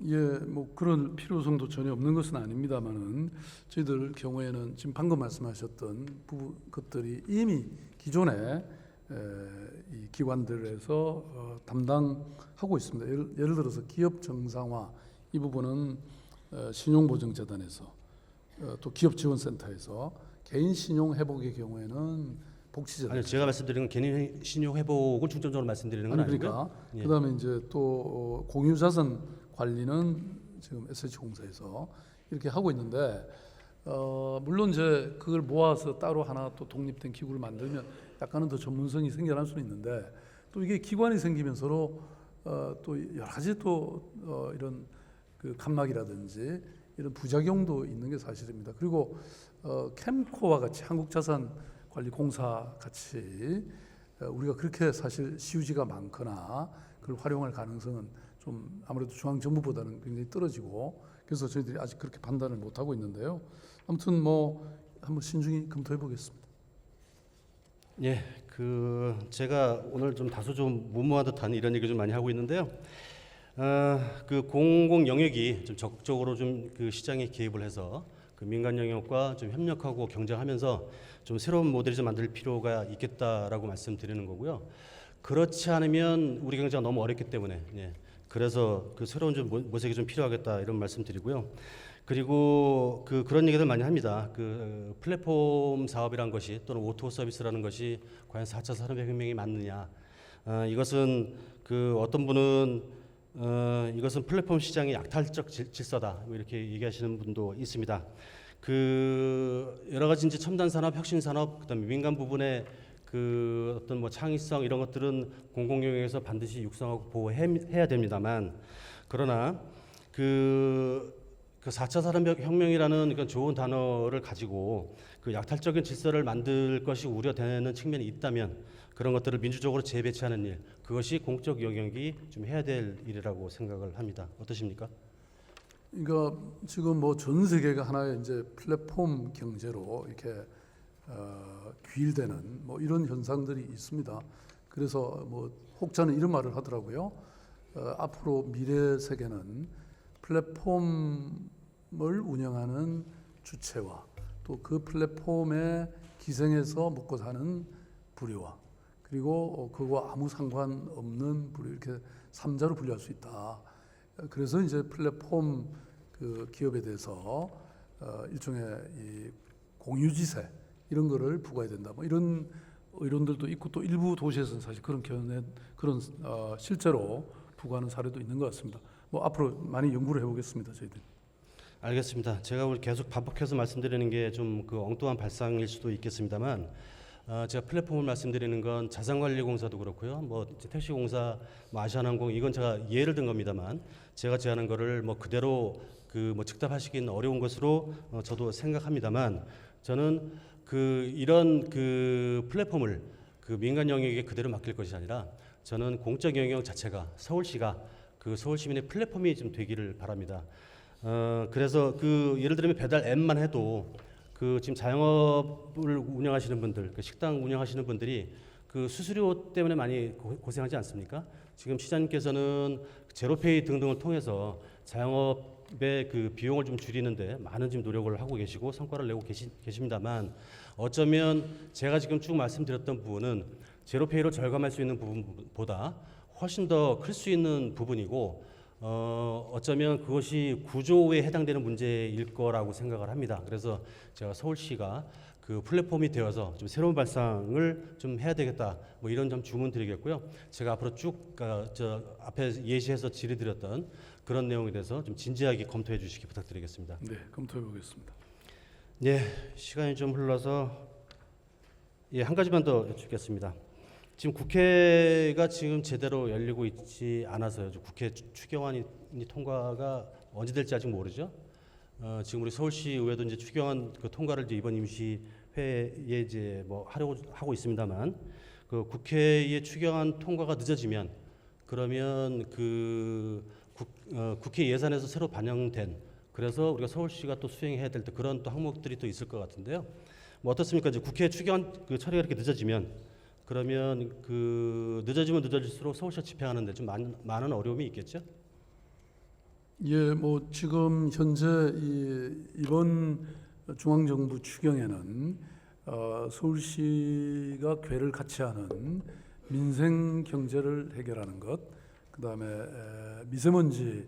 예, 뭐 그런 필요성도 전혀 없는 것은 아닙니다만은, 저희들 경우에는 지금 방금 말씀하셨던 것들이 이미 기존에 이 기관들에서 담당하고 있습니다. 예를 들어서 기업 정상화 이 부분은 신용보증재단에서, 또 기업지원센터에서, 개인 신용 회복의 경우에는 복지재단. 아니, 제가 말씀드리는 개인 신용 회복을 중점적으로 말씀드리는 건 아니고요. 그러니까 예. 그다음에 이제 또 공유자산 관리는 지금 SH공사에서 이렇게 하고 있는데, 물론 이제 그걸 모아서 따로 하나 또 독립된 기구를 만들면 약간은 더 전문성이 생겨날 수는 있는데, 또 이게 기관이 생기면 서로 또 여러 가지 또 이런 그 칸막이라든지 이런 부작용도 있는 게 사실입니다. 그리고 캠코와 같이 한국자산관리공사 같이 우리가 그렇게 사실 시유지가 많거나 그걸 활용할 가능성은 좀 아무래도 중앙정부보다는 굉장히 떨어지고, 그래서 저희들이 아직 그렇게 판단을 못 하고 있는데요. 아무튼 뭐 한번 신중히 검토해 보겠습니다. 예, 제가 오늘 좀 다소 좀 무모한 듯한 이런 얘기 좀 많이 하고 있는데요. 그 공공 영역이 좀 적극적으로 좀 그 시장에 개입을 해서 그 민간 영역과 좀 협력하고 경쟁하면서 좀 새로운 모델을 좀 만들 필요가 있겠다라고 말씀드리는 거고요. 그렇지 않으면 우리 경제가 너무 어렵기 때문에, 예, 그래서 그 새로운 좀 모색이 좀 필요하겠다, 이런 말씀드리고요. 그리고 그런 얘기들 많이 합니다. 플랫폼 사업이란 것이 또는 O2O 서비스라는 것이 과연 4차 산업혁명이 맞느냐? 이것은 어떤 분은 이것은 플랫폼 시장의 약탈적 질서다 뭐 이렇게 얘기하시는 분도 있습니다. 여러 가지 이제 첨단 산업, 혁신 산업, 그다음에 민간 부분의 어떤 뭐 창의성 이런 것들은 공공 영역에서 반드시 육성하고 보호해야 됩니다만, 그러나 그 4차 산업혁명이라는 그런 좋은 단어를 가지고 약탈적인 질서를 만들 것이 우려되는 측면이 있다면 그런 것들을 민주적으로 재배치하는 일, 그것이 공적 영역이 좀 해야 될 일이라고 생각을 합니다. 어떠십니까? 그러니까 지금 뭐 전 세계가 하나의 이제 플랫폼 경제로 이렇게 귀일되는 뭐 이런 현상들이 있습니다. 그래서 뭐 혹자는 이런 말을 하더라고요. 앞으로 미래 세계는 플랫폼을 운영하는 주체와 또 그 플랫폼에 기생해서 먹고 사는 부류와 그리고 그거와 아무 상관없는 부류, 이렇게 3자로 분류할 수 있다. 그래서 이제 플랫폼 기업에 대해서 일종의 이 공유지세 이런 거를 부과해야 된다. 뭐 이런 의론들도 있고 또 일부 도시에서는 사실 그런 실제로 부과하는 사례도 있는 것 같습니다. 뭐 앞으로 많이 연구를 해보겠습니다, 저희들. 알겠습니다. 제가 오늘 계속 반복해서 말씀드리는 게 좀 엉뚱한 발상일 수도 있겠습니다만, 제가 플랫폼을 말씀드리는 건 자산관리공사도 그렇고요. 뭐 택시공사, 뭐 아시아나항공 이건 제가 예를 든 겁니다만, 제가 제안한 거를 뭐 그대로 뭐 즉답하시기는 어려운 것으로 저도 생각합니다만, 저는 이런 플랫폼을 민간 영역에 그대로 맡길 것이 아니라 저는 공적 영역 자체가 서울시가 서울 시민의 플랫폼이 좀 되기를 바랍니다. 그래서 예를 들면 배달 앱만 해도 지금 자영업을 운영하시는 분들, 식당 운영하시는 분들이 수수료 때문에 많이 고생하지 않습니까? 지금 시장님께서는 제로페이 등등을 통해서 자영업의 비용을 좀 줄이는데 많은 지금 노력을 하고 계시고 성과를 내고 계십니다만, 어쩌면 제가 지금 쭉 말씀드렸던 부분은 제로페이로 절감할 수 있는 부분보다 훨씬 더 클 수 있는 부분이고, 어쩌면 그것이 구조에 해당되는 문제일 거라고 생각을 합니다. 그래서 제가 서울시가 플랫폼이 되어서 좀 새로운 발상을 좀 해야 되겠다, 뭐 이런 점 주문드리겠고요. 제가 앞으로 쭉 앞에 예시해서 질의드렸던 그런 내용에 대해서 좀 진지하게 검토해 주시기 부탁드리겠습니다. 네, 검토해 보겠습니다. 네, 시간이 좀 흘러서 한 가지만 더 여쭙겠습니다. 지금 국회가 지금 제대로 열리고 있지 않아서요. 국회 추경안이 통과가 언제 될지 아직 모르죠. 지금 우리 서울시 의회도 이제 추경안 통과를 이제 이번 임시회에 이제 뭐 하려고 하고 있습니다만, 국회의 추경안 통과가 늦어지면 그러면 국회 예산에서 새로 반영된, 그래서 우리가 서울시가 또 수행해야 될 그런 또 항목들이 또 있을 것 같은데요. 뭐 어떻습니까? 이제 국회 추경안 처리가 이렇게 늦어지면 그러면 늦어지면 늦어질수록 서울시가 집행하는데 좀 많은 어려움이 있겠죠? 예, 뭐 지금 현재 이번 중앙정부 추경에는 서울시가 궤를 같이 하는 민생 경제를 해결하는 것, 그다음에 미세먼지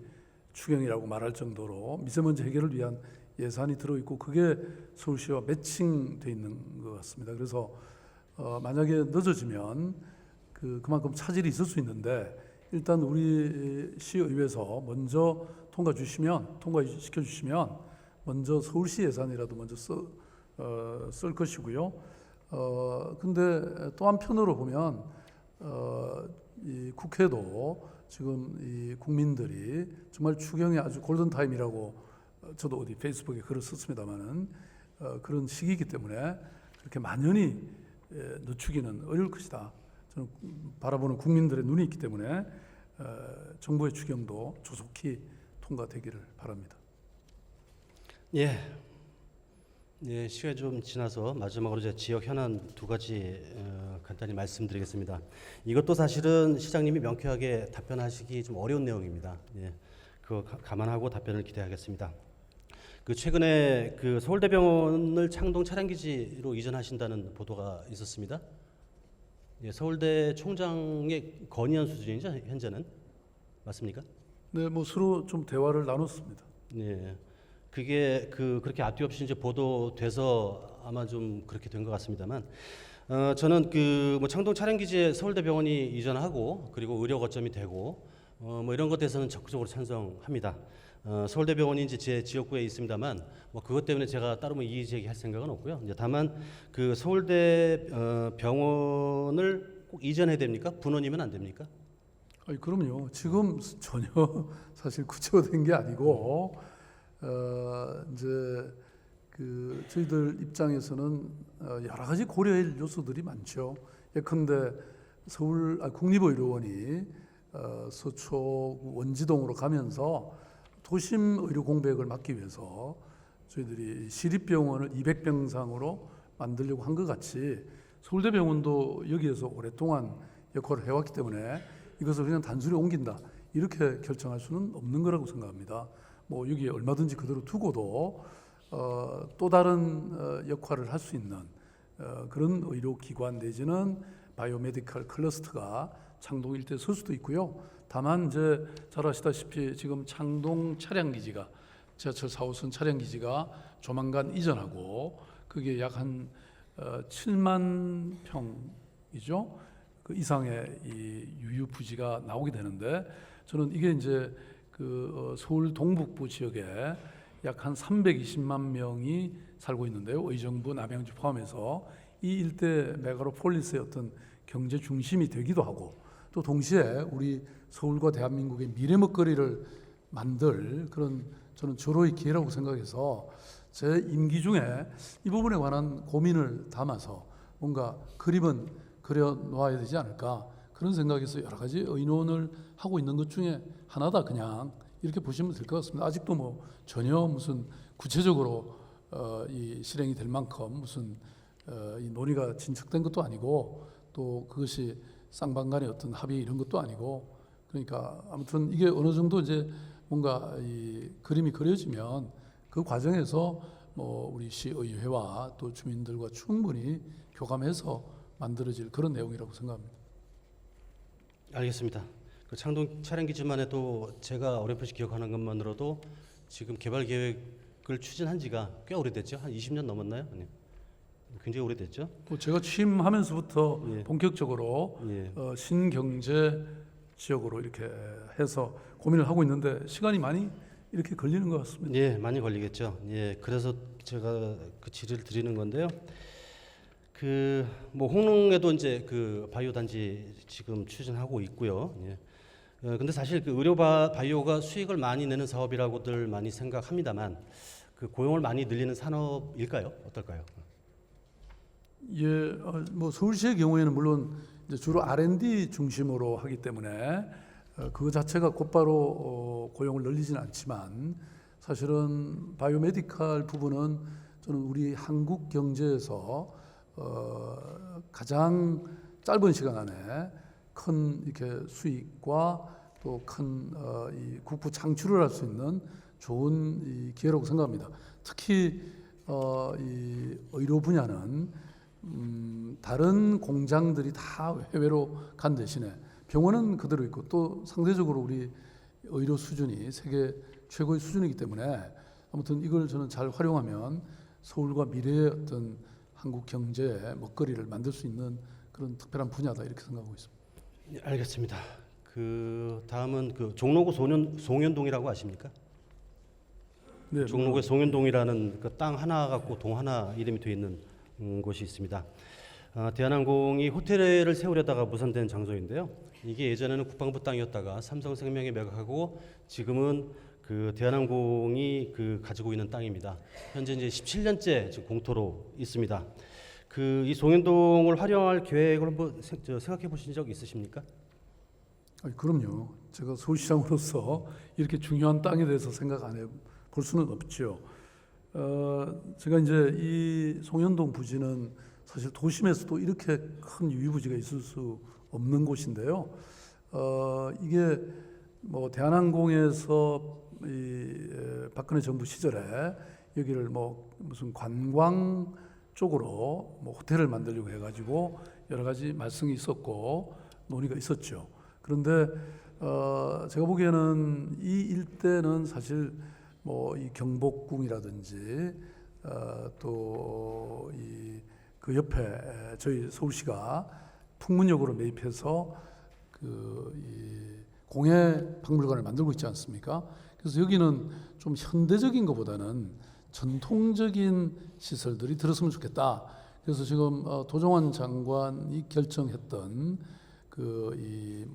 추경이라고 말할 정도로 미세먼지 해결을 위한 예산이 들어있고, 그게 서울시와 매칭돼 있는 것 같습니다. 그래서 만약에 늦어지면 그만큼 차질이 있을 수 있는데, 일단 우리 시의회에서 먼저 통과시켜 주시면 먼저 서울시 예산이라도 먼저 쓸 것이고요. 근데 또 한편으로 보면 이 국회도 지금 이 국민들이 정말 추경이 아주 골든 타임이라고 저도 어디 페이스북에 글을 썼습니다마는 그런 시기이기 때문에 그렇게 만연히 늦추기는 어려울 것이다. 저는 바라보는 국민들의 눈이 있기 때문에 정부의 추경도 조속히 통과되기를 바랍니다. 예, 시간이 좀 지나서 마지막으로 제가 지역 현안 두 가지 간단히 말씀드리겠습니다. 이것도 사실은 시장님이 명쾌하게 답변하시기 좀 어려운 내용입니다. 예, 그거 감안하고 답변을 기대하겠습니다. 최근에 서울대병원을 창동 차량기지로 이전하신다는 보도가 있었습니다. 예, 서울대 총장의 건의안 수준이죠, 현재는. 맞습니까? 네, 뭐 서로 좀 대화를 나눴습니다. 예. 그게 그렇게 앞뒤 없이 이제 보도돼서 아마 좀 그렇게 된 것 같습니다만, 저는 뭐 창동 촬영기지에 서울대병원이 이전하고 그리고 의료 거점이 되고 뭐 이런 것에 대해서는 적극적으로 찬성합니다. 서울대병원이 이제 제 지역구에 있습니다만 뭐 그것 때문에 제가 따로 뭐 이의 제기할 생각은 없고요. 이제 다만 그 서울대 병원을 꼭 이전해야 됩니까? 분원이면 안 됩니까? 아니, 그럼요. 지금 전혀 사실 구체화된 게 아니고 이제 저희들 입장에서는 여러 가지 고려할 요소들이 많죠. 예컨대 국립의료원이 서초 원지동으로 가면서 도심 의료 공백을 막기 위해서 저희들이 시립병원을 200병상으로 만들려고 한 것 같이 서울대병원도 여기에서 오랫동안 역할을 해왔기 때문에 이것을 그냥 단순히 옮긴다 이렇게 결정할 수는 없는 거라고 생각합니다. 뭐 여기에 얼마든지 그대로 두고도 또 다른 역할을 할 수 있는 그런 의료기관 내지는 바이오메디컬 클러스터가 창동 일대에 설 수도 있고요. 다만 이제 잘 아시다시피 지금 창동 차량기지가 지하철 4호선 차량기지가 조만간 이전하고 그게 약 한 7만 평이죠. 그 이상의 이 유휴 부지가 나오게 되는데 저는 이게 이제 서울 동북부 지역에 약 한 320만 명이 살고 있는데요. 의정부, 남양주 포함해서 이 일대 메가로폴리스의 어떤 경제 중심이 되기도 하고 또 동시에 우리 서울과 대한민국의 미래 먹거리를 만들 그런 저는 절호의 기회라고 생각해서 제 임기 중에 이 부분에 관한 고민을 담아서 뭔가 그림은 그려 놓아야 되지 않을까 그런 생각에서 여러 가지 의논을 하고 있는 것 중에 하나다 그냥 이렇게 보시면 될 것 같습니다. 아직도 뭐 전혀 무슨 구체적으로 이 실행이 될 만큼 무슨 이 논의가 진척된 것도 아니고 또 그것이 쌍방간의 어떤 합의 이런 것도 아니고 그러니까 아무튼 이게 어느 정도 이제 뭔가 이 그림이 그려지면 그 과정에서 뭐 우리 시의회와 또 주민들과 충분히 교감해서 만들어질 그런 내용이라고 생각합니다. 알겠습니다. 그 창동 촬영기지만 해도 제가 어렴풋이 기억하는 것만으로도 지금 개발 계획을 추진한 지가 꽤 오래됐죠. 한 20년 넘었나요? 네. 굉장히 오래됐죠. 또 제가 취임하면서부터 예. 본격적으로 예. 신경제 지역으로 이렇게 해서 고민을 하고 있는데 시간이 많이 이렇게 걸리는 것 같습니다. 예, 많이 걸리겠죠. 예, 그래서 제가 그 질의를 드리는 건데요. 뭐 홍릉에도 이제 바이오 단지 지금 추진하고 있고요. 예. 근데 사실 의료 바이오가 수익을 많이 내는 사업이라고들 많이 생각합니다만 고용을 많이 늘리는 산업일까요? 어떨까요? 예, 뭐 서울시의 경우에는 물론 이제 주로 R&D 중심으로 하기 때문에 그 자체가 곧바로 고용을 늘리지는 않지만 사실은 바이오메디컬 부분은 저는 우리 한국 경제에서 가장 짧은 시간 안에 큰 이렇게 수익과 또 큰 이 국부 창출을 할 수 있는 좋은 이 기회라고 생각합니다. 특히 이 의료 분야는 다른 공장들이 다 해외로 간 대신에 병원은 그대로 있고 또 상대적으로 우리 의료 수준이 세계 최고의 수준이기 때문에 아무튼 이걸 저는 잘 활용하면 서울과 미래의 어떤 한국 경제의 먹거리를 만들 수 있는 그런 특별한 분야다 이렇게 생각하고 있습니다. 예, 알겠습니다. 다음은 종로구 송현동이라고 아십니까? 네, 종로구에 송현동이라는 땅 하나 갖고 동 하나 이름이 되어 있는 곳이 있습니다. 대한항공이 호텔을 세우려다가 무산된 장소인데요. 이게 예전에는 국방부 땅이었다가 삼성생명에 매각하고 지금은 대한항공이 가지고 있는 땅입니다. 현재 이제 17년째 지금 공토로 있습니다. 이 송현동을 활용할 계획을 한번 생각해 보신 적 있으십니까? 그럼요. 제가 서울시장으로서 이렇게 중요한 땅에 대해서 생각 안 해볼 수는 없죠. 제가 이제 이 송현동 부지는 사실 도심에서도 이렇게 큰 유휴부지가 있을 수 없는 곳인데요. 이게 뭐 대한항공에서 박근혜 정부 시절에 여기를 뭐 무슨 관광 쪽으로 뭐 호텔을 만들려고 해가지고 여러 가지 말썽이 있었고 논의가 있었죠. 그런데 제가 보기에는 이 일대는 사실 뭐 이 경복궁이라든지 또 이 그 옆에 저희 서울시가 풍문역으로 매입해서 그 이 공예 박물관을 만들고 있지 않습니까? 그래서 여기는 좀 현대적인 것보다는 전통적인 시설들이 들었으면 좋겠다. 그래서 지금 도종환 장관이 결정했던 그 이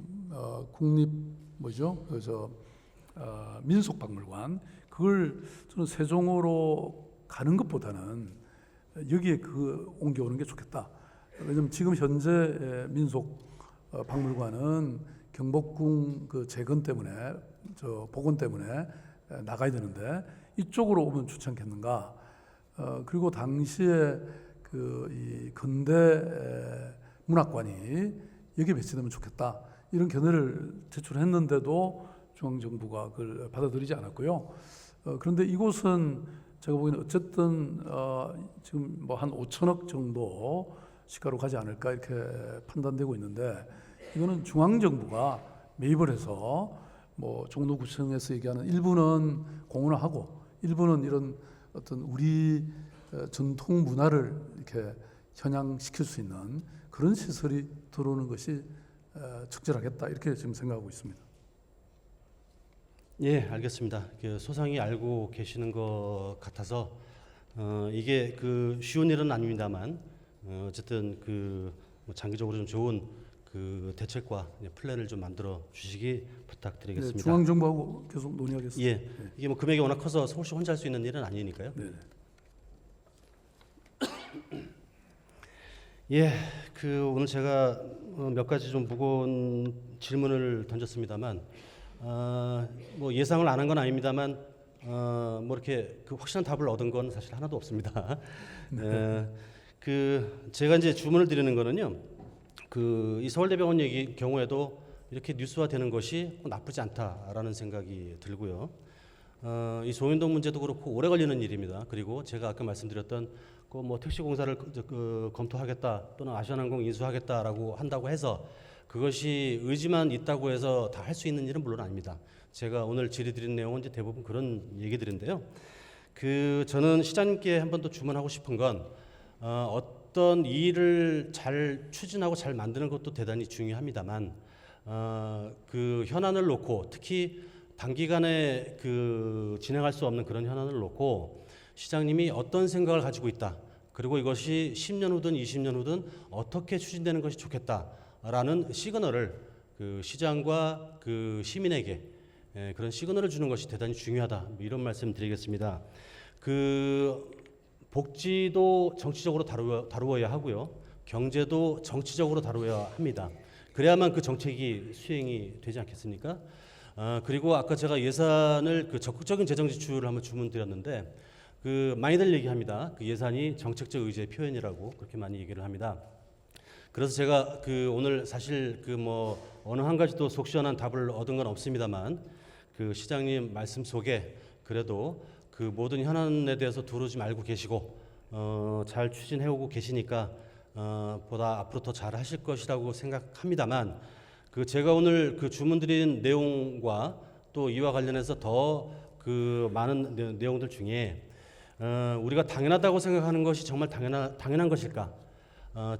국립 뭐죠? 그저 민속박물관 그걸 저는 세종으로 가는 것보다는 여기에 그 옮겨오는 게 좋겠다. 왜냐하면 지금 현재 민속 박물관은 경복궁 그 재건 때문에 저 복원 때문에 나가야 되는데 이쪽으로 오면 좋지 않겠는가. 그리고 당시에 그 이 근대 문학관이 여기에 배치되면 좋겠다. 이런 견해를 제출했는데도 중앙정부가 그걸 받아들이지 않았고요. 그런데 이곳은 제가 보기에는 어쨌든 지금 뭐 한 5천억 정도 시가로 가지 않을까 이렇게 판단되고 있는데 이거는 중앙정부가 매입을 해서 뭐 종로구청에서 얘기하는 일부는 공원화하고 일부는 이런 어떤 우리 전통 문화를 이렇게 현양시킬 수 있는 그런 시설이 들어오는 것이 적절하겠다 이렇게 지금 생각하고 있습니다. 예, 알겠습니다. 그 소상히 알고 계시는 것 같아서 이게 그 쉬운 일은 아닙니다만 어쨌든 그뭐 장기적으로 좀 좋은 그 대책과 플랜을 좀 만들어 주시기 부탁드리겠습니다. 네, 중앙정부하고 계속 논의하겠습니다. 예, 이게 뭐 금액이 워낙 커서 서울시 혼자 할 수 있는 일은 아니니까요. 네. 예, 그 오늘 제가 몇 가지 좀 무거운 질문을 던졌습니다만, 뭐 예상을 안 한 건 아닙니다만, 뭐 이렇게 그 확실한 답을 얻은 건 사실 하나도 없습니다. 그 제가 이제 주문을 드리는 거는요, 그 이 서울대병원 얘기 경우에도 이렇게 뉴스화되는 것이 나쁘지 않다라는 생각이 들고요. 이 조현동 문제도 그렇고 오래 걸리는 일입니다. 그리고 제가 아까 말씀드렸던 그 뭐 택시공사를 검토하겠다 또는 아시아나항공 인수하겠다라고 한다고 해서 그것이 의지만 있다고 해서 다 할 수 있는 일은 물론 아닙니다. 제가 오늘 질의드린 내용은 이제 대부분 그런 얘기들인데요. 그 저는 시장님께 한 번 더 주문하고 싶은 건 어떤 일을 잘 추진하고 잘 만드는 것도 대단히 중요합니다만 그 현안을 놓고 특히 단기간에 그 진행할 수 없는 그런 현안을 놓고 시장님이 어떤 생각을 가지고 있다. 그리고 이것이 10년 후든 20년 후든 어떻게 추진되는 것이 좋겠다라는 시그널을 그 시장과 그 시민에게 그런 시그널을 주는 것이 대단히 중요하다. 뭐 이런 말씀 드리겠습니다. 그 복지도 정치적으로 다루어야 하고요. 경제도 정치적으로 다루어야 합니다. 그래야만 그 정책이 수행이 되지 않겠습니까? 그리고 아까 제가 예산을 그 적극적인 재정 지출을 한번 주문드렸는데 그 많이들 얘기합니다. 그 예산이 정책적 의지의 표현이라고 그렇게 많이 얘기를 합니다. 그래서 제가 그 오늘 사실 그 뭐 어느 한 가지도 속 시원한 답을 얻은 건 없습니다만 그 시장님 말씀 속에 그래도 그 모든 현안에 대해서 두루지 말고 계시고 잘 추진해오고 계시니까 보다 앞으로 더 잘하실 것이라고 생각합니다만 그 제가 오늘 그 주문드린 내용과 또 이와 관련해서 더 그 많은 내용들 중에 우리가 당연하다고 생각하는 것이 정말 당연한 것일까?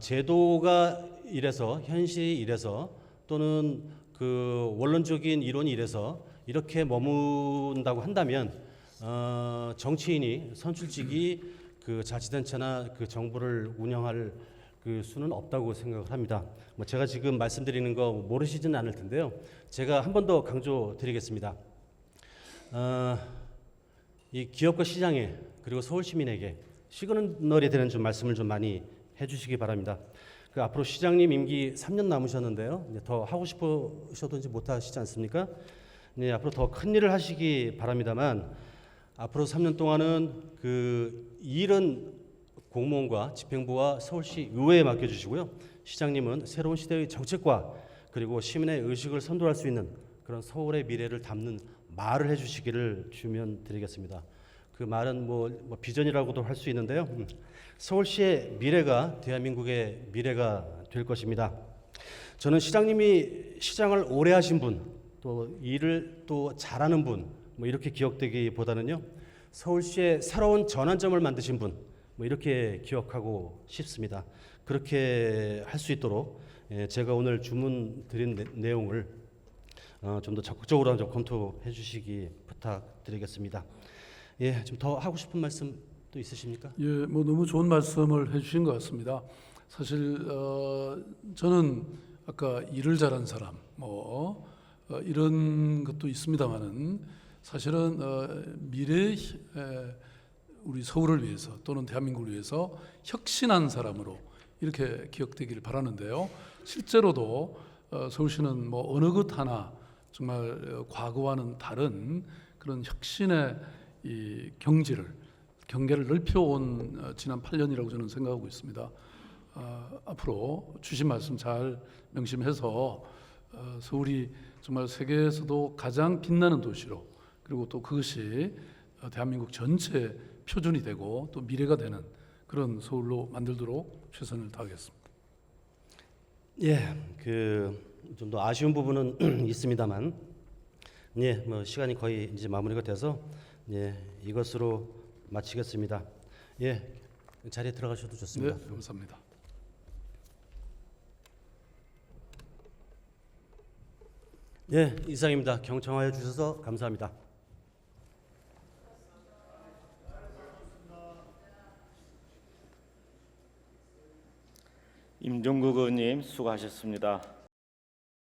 제도가 이래서 현실이 이래서 또는 그 원론적인 이론이 이래서 이렇게 머문다고 한다면 정치인이 선출직이 그 자치단체나 그 정부를 운영할 그 수는 없다고 생각을 합니다. 뭐 제가 지금 말씀드리는 거 모르시지는 않을 텐데요. 제가 한 번 더 강조드리겠습니다. 이 기업과 시장에 그리고 서울 시민에게 시그널이 되는 좀 말씀을 좀 많이 해주시기 바랍니다. 그 앞으로 시장님 임기 3년 남으셨는데요. 이제 더 하고 싶으셔도 이제 못 하시지 않습니까? 네, 앞으로 더 큰 일을 하시기 바랍니다만 앞으로 3년 동안은 그 일은 공무원과 집행부와 서울시 의회에 맡겨주시고요. 시장님은 새로운 시대의 정책과 그리고 시민의 의식을 선도할 수 있는 그런 서울의 미래를 담는 말을 해주시기를 주면 드리겠습니다. 그 말은 뭐 비전이라고도 할 수 있는데요. 서울시의 미래가 대한민국의 미래가 될 것입니다. 저는 시장님이 시장을 오래 하신 분, 또 일을 또 잘하는 분, 뭐 이렇게 기억되기보다는요, 서울시의 새로운 전환점을 만드신 분, 뭐 이렇게 기억하고 싶습니다. 그렇게 할 수 있도록 제가 오늘 주문 드린 내용을 좀 더 적극적으로 좀 검토해 주시기 부탁드리겠습니다. 예, 좀 더 하고 싶은 말씀 또 있으십니까? 예, 뭐 너무 좋은 말씀을 해주신 것 같습니다. 사실 저는 아까 일을 잘한 사람 이런 것도 있습니다만은 사실은 미래 우리 서울을 위해서 또는 대한민국을 위해서 혁신한 사람으로 이렇게 기억되기를 바라는데요. 실제로도 서울시는 뭐 어느 것 하나 정말 과거와는 다른 그런 혁신의 이 경계를 넓혀온 지난 8년이라고 저는 생각하고 있습니다. 앞으로 주신 말씀 잘 명심해서 서울이 정말 세계에서도 가장 빛나는 도시로, 그리고 또 그것이 대한민국 전체 표준이 되고 또 미래가 되는 그런 서울로 만들도록 최선을 다하겠습니다. 예, 그 좀 더 아쉬운 부분은 있습니다만, 예, 뭐 시간이 거의 이제 마무리가 돼서 예, 이것으로 마치겠습니다. 예, 자리에 들어가셔도 좋습니다. 네, 감사합니다. 예, 이상입니다. 경청하여 주셔서 감사합니다. 임종국 의원님 수고하셨습니다.